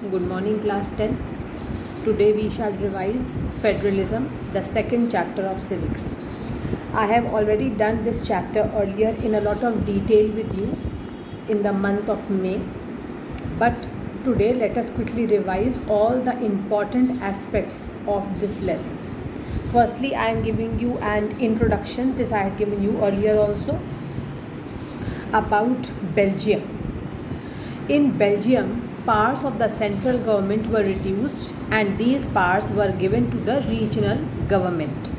Good morning, class 10. Today we shall revise Federalism, the second chapter of civics. I have already done this chapter earlier in a lot of detail with you in the month of May. But today let us quickly revise all the important aspects of this lesson. Firstly, I am giving you an introduction, this I had given you earlier also, about Belgium. In Belgium, powers of the central government were reduced and these powers were given to the regional government.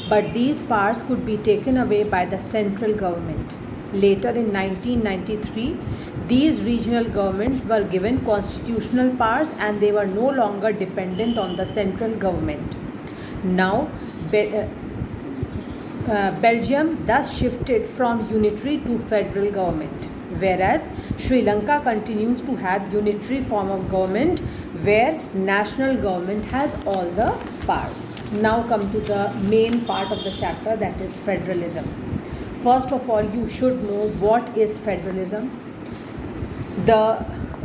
But these powers could be taken away by the central government. Later in 1993, these regional governments were given constitutional powers and they were no longer dependent on the central government. Now, Belgium thus shifted from unitary to federal government, whereas Sri Lanka continues to have unitary form of government where national government has all the powers. Now come to the main part of the chapter, that is federalism. First of all, you should know what is federalism.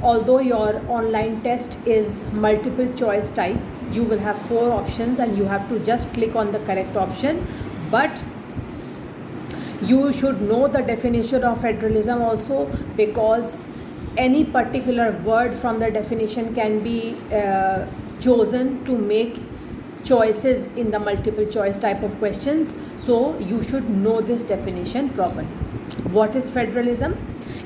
Although your online test is multiple choice type, you will have 4 options and you have to just click on the correct option. But you should know the definition of federalism also, because any particular word from the definition can be chosen to make choices in the multiple choice type of questions. So you should know this definition properly. What is federalism?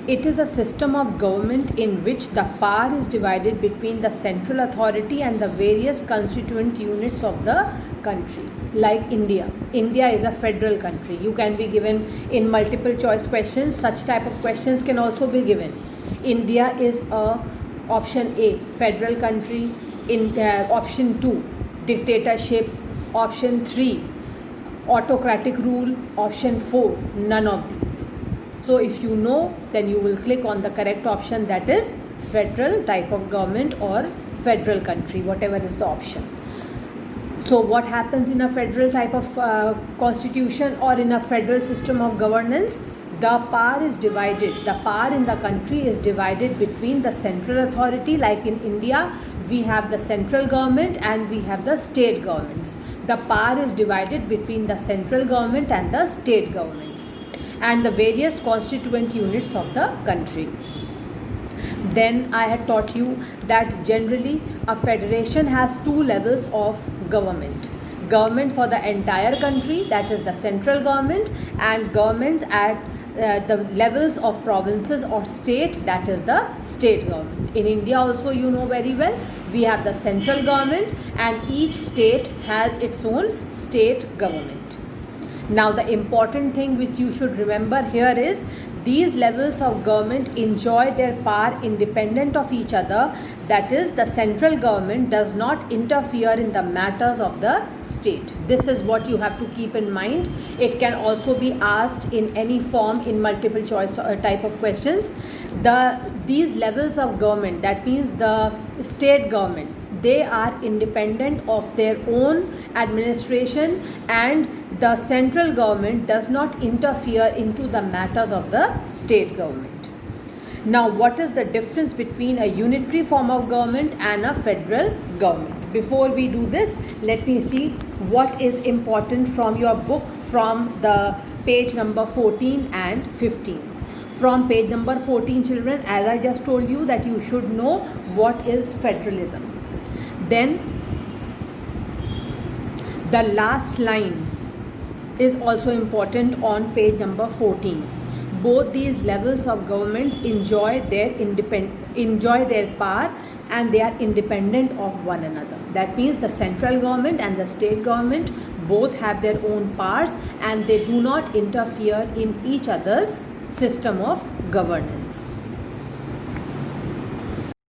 It is a system of government in which the power is divided between the central authority and the various constituent units of the country. Like India. India is a federal country. You can be given in multiple choice questions. Such type of questions can also be given. India is option A, federal country. In option 2, dictatorship. Option 3, autocratic rule. Option 4, none of these. So if you know, then you will click on the correct option, that is federal type of government or federal country, whatever is the option. So what happens in a federal type of constitution or in a federal system of governance? The power is divided. The power in the country is divided between the central authority. Like in India, we have the central government and we have the state governments. The power is divided between the central government and the state governments and the various constituent units of the country. Then I had taught you that generally a federation has 2 levels of government. Government for the entire country, that is the central government, and governments at the levels of provinces or state, that is the state government. In India also, you know very well, we have the central government and each state has its own state government. Now the important thing which you should remember here is these levels of government enjoy their power independent of each other. That is, the central government does not interfere in the matters of the state. This is what you have to keep in mind. It can also be asked in any form in multiple choice type of questions. These levels of government, that means the state governments, they are independent of their own administration and the central government does not interfere into the matters of the state government. Now, what is the difference between a unitary form of government and a federal government? Before we do this, let me see what is important from your book from the page number 14 and 15. From page number 14, children, as I just told you that you should know what is federalism. Then the last line is also important on page number 14. Both these levels of governments enjoy their power and they are independent of one another. That means the central government and the state government both have their own powers and they do not interfere in each other's system of governance.